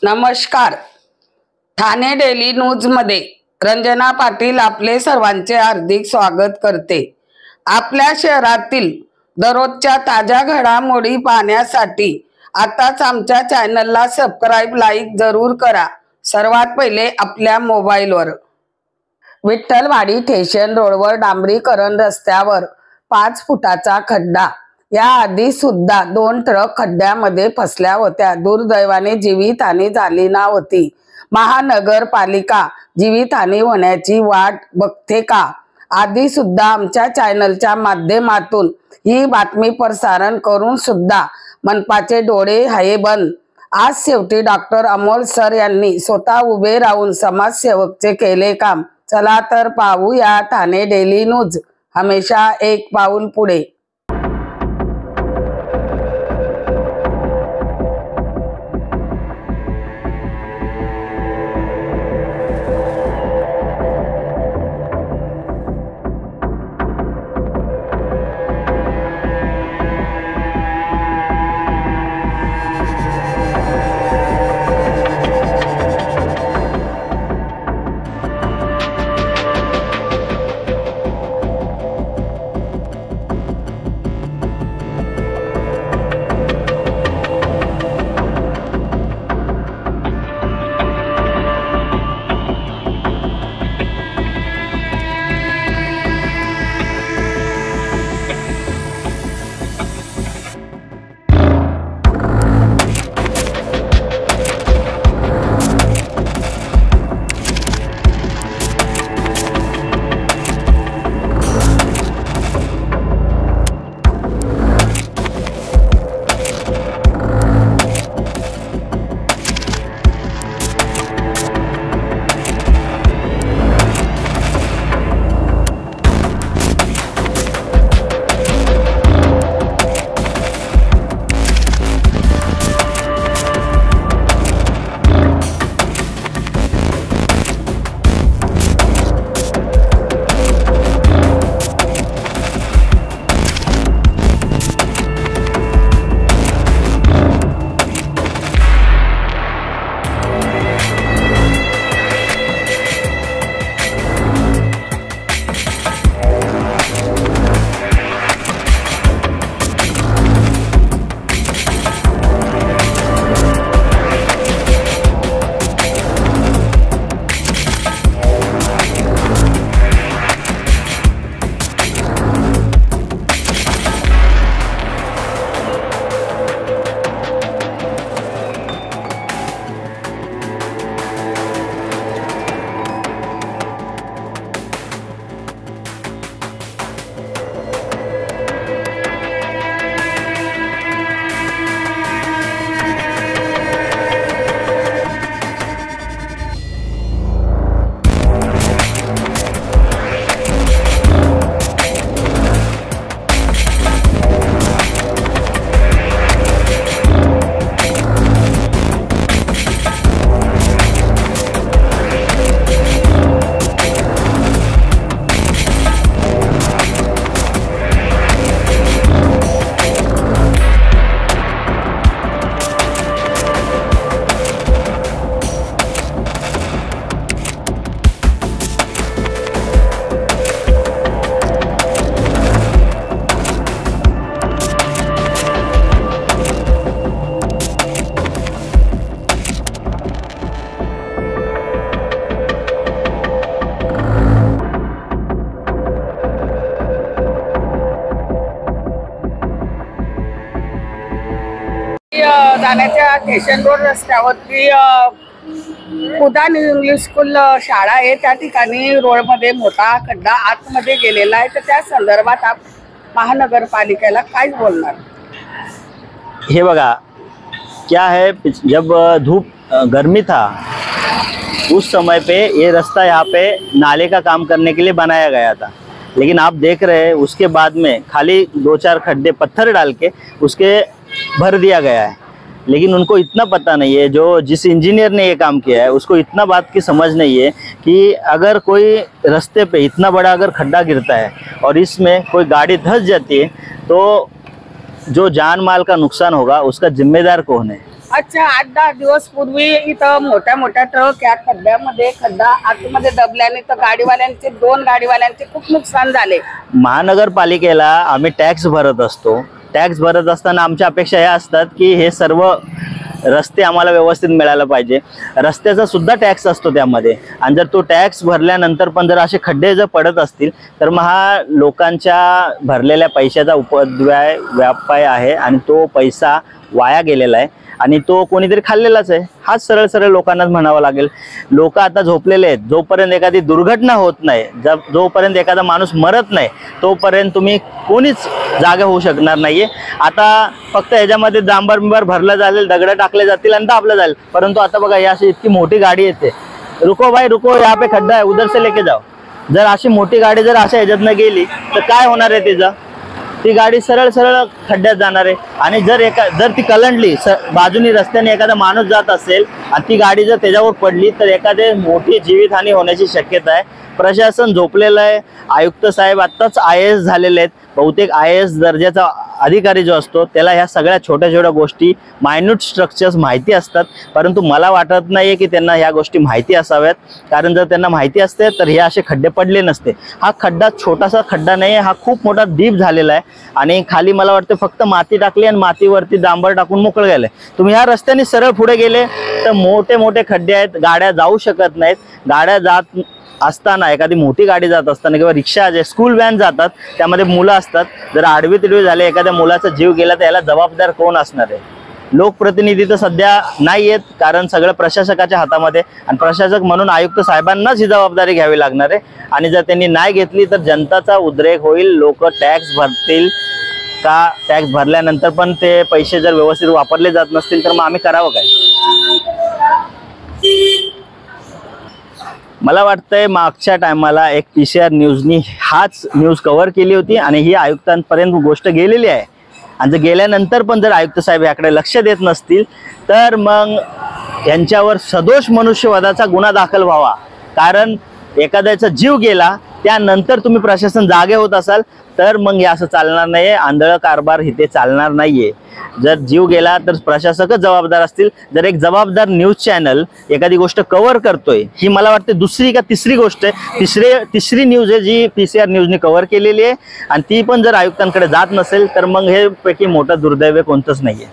नमस्कार। Thane daily news मध्ये रंजना पाटील आपले सर्वांचे हार्दिक स्वागत करते। आपल्या शहरातील दररोजच्या ताज्या घडामोडी पाहण्यासाठी आताच आमच्या चॅनलला सबस्क्राइब लाईक जरूर करा। सर्वात पहिले आपल्या मोबाईलवर विठ्ठलवाडी स्टेशन रोडवर डांबरीकरण रस्त्यावर 5 फुटाचा खड्डा। या आधी सुद्धा 2 ट्रक खड्ड्यामध्ये फसल्या होत्या। दुर्दैवाने जीवितहानी झाली नव्हती। महानगरपालिका जीवितहानी होण्याची वाट बघते का? आधी सुद्धा आमच्या चॅनलच्या माध्यमातून ही बातमी प्रसारण करून सुद्धा मनपाचे डोळे आहे बंद। आज शेवटी डॉक्टर अमोल सर यांनी स्वतः उभे राहून समाजसेवकचे केले काम। चला तर पाहूया ठाणे डेली न्यूज, हमेशा एक पाऊल पुढे। जाण्याच्या स्टेशन रोड रस्त्यावरती उदान इंग्लिश स्कूल शाळा आहे। त्या ठिकाणी रोडमध्ये मोठा खड्डा आतमध्ये गेलेला आहे। तर त्या संदर्भात आप महानगरपालिकेला काय बोलणार? हे बघा, क्या है, जब धूप गर्मी था उस समय पे ये रास्ता यहाँ पे नाले का काम करने के लिए बनाया गया था, लेकिन आप देख रहे हैं उसके बाद में खाली 2-4 खड्डे पत्थर डाल के उसके भर दिया गया है। लेकिन उनको इतना पता नहीं है, जो जिस इंजीनियर ने ये काम किया है उसको इतना बात की समझ नहीं है कि अगर कोई रास्ते पे इतना बड़ा अगर खड्डा गिरता है और इसमें कोई गाड़ी धंस जाती है तो जो जान माल का नुकसान होगा उसका जिम्मेदार कौन है? अच्छा, 8-10 दिवस पूर्वी इथं मोठ्या मोठ्या ट्रक या खड्डा आतमध्ये दबल्याने तर दोन गाडीवाल्यांचे खूप नुकसान झाले. महानगरपालिकेला आम्ही टॅक्स भरत असतो. टॅक्स भरत असताना आमच्या अपेक्षा ह्या असतात की हे सर्व रस्ते आम्हाला व्यवस्थित मिळायला पाहिजे. रस्त्याचा सुद्धा टॅक्स असतो त्यामध्ये, आणि जर तो टॅक्स भरल्यानंतर पण जर असे खड्डे जर पडत असतील तर मग हा लोकांच्या भरलेल्या पैशाचा व्यापार आहे आणि तो पैसा वाया गेलेला आहे आणि तो कोणीतरी खाल्लेलाच आहे. हाच सरळ सरळ लोकांनाच म्हणावं लागेल. लोक आता झोपलेले आहेत. जोपर्यंत एखादी दुर्घटना होत नाही, जोपर्यंत एखादा माणूस मरत नाही, तोपर्यंत तुम्ही कोणीच जागा होऊ शकणार नाहीये. आता फक्त ह्याच्यामध्ये डांबर भरलं जाईल, दगड टाकले जातील आणि दाबलं जाईल. परंतु आता बघा, ही अशी इतकी मोठी गाडी येते, रुको भाई रुको, यहाँ पे खड्डा है, उधर से लेके जाओ. जर अशी मोठी गाडी जर अशा ह्याच्यातनं गेली तर काय होणार आहे तिचं? ती गाडी सरळ सरळ खड्ड्यात जाणार आहे. आणि जर ती कलंडली, बाजूनी रस्त्याने एखादा माणूस जात असेल आणि ती गाडी जर त्याच्यावर पडली तर एखादी मोठी जीवितहानी होण्याची शक्यता आहे. प्रशासन झोपलेलं आहे. आयुक्त साहेब आत्ताच IAS झालेले आहेत. बहुतेक IAS दर्जाचा अधिकारी जो असतो त्याला ह्या सगळ्या छोट्या छोट्या गोष्टी, मायन्यूट स्ट्रक्चर्स माहिती असतात. परंतु मला वाटत नाही की त्यांना ह्या गोष्टी माहिती असाव्यात, कारण जर त्यांना माहिती असते तर हे असे खड्डे पडले नसते. हा खड्डा छोटासा खड्डा नाही, हा खूप मोठा डीप झालेला आहे आणि खाली मला वाटतं फक्त माती टाकली आणि मातीवरती डांबर टाकून मोकळं गेले. तुम्ही ह्या रस्त्याने सरळ पुढे गेले तर मोठे मोठे खड्डे आहेत, गाड्या जाऊ शकत नाहीत. गाड्या जात असताना, एखादी मोठी गाडी जात असताना किंवा रिक्षा, जे स्कूल व्हॅन जातात त्यामध्ये मुलं असतात, जर आडवी तिडवी झाले, एखाद्या मुलाचा जीव गेला तर याला जबाबदार कोण असणार आहे? लोकप्रतिनिधी तर सध्या नाही आहेत, कारण सगळं प्रशासकाच्या हातामध्ये, आणि प्रशासक म्हणून आयुक्त साहेबांनाच ही जबाबदारी घ्यावी लागणार आहे. आणि जर त्यांनी नाही घेतली तर जनताचा उद्रेक होईल. लोक टॅक्स भरतील का? टॅक्स भरल्यानंतर पण ते पैसे जर व्यवस्थित वापरले जात नसतील तर मग आम्ही करावं काय? मला वाटतंय मागच्या टायमाला एक PCR न्यूजनी हाच न्यूज कव्हर केली होती आणि ही आयुक्तांपर्यंत गोष्ट गेलेली आहे. आणि जर गेल्यानंतर पण जर आयुक्त साहेब याकडे लक्ष देत नसतील तर मग यांच्यावर सदोष मनुष्यवधाचा गुन्हा दाखल व्हावा. कारण एखाद्याचा जीव गेला त्यानंतर तुम्ही प्रशासन जागे होत असाल तर मग हे असं चालणार नाहीये. आंधळ कारभार इथे चालणार नाहीये. जर जीव गेला तर प्रशासकच जबाबदार असतील. जर एक जबाबदार न्यूज चॅनल एखादी गोष्ट कव्हर करतोय, ही मला वाटते दुसरी का तिसरी गोष्ट आहे, तिसरी न्यूज आहे जी PCR न्यूजने कव्हर केलेली आहे, आणि ती पण जर आयुक्तांकडे जात नसेल तर मग हे पैकी मोठं दुर्दैव कोणतंच नाहीये.